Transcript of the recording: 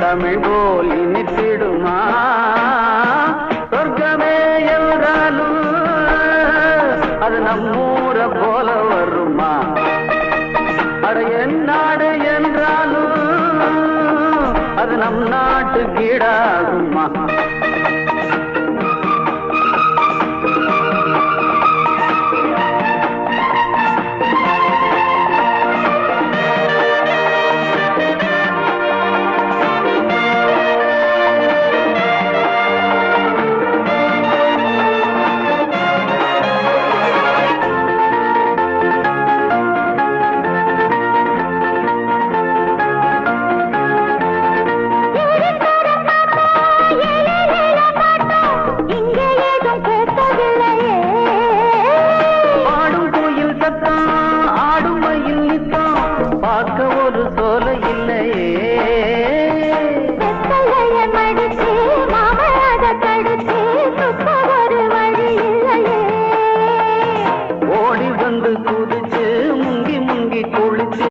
தமிழ் போல் இனித்திடுமா சொர்க்கமே என்றாலும் அது நம்மூர போல வருமா அட என் நாடு என்றாலும் அது நம் நாட்டு கீழாகுமா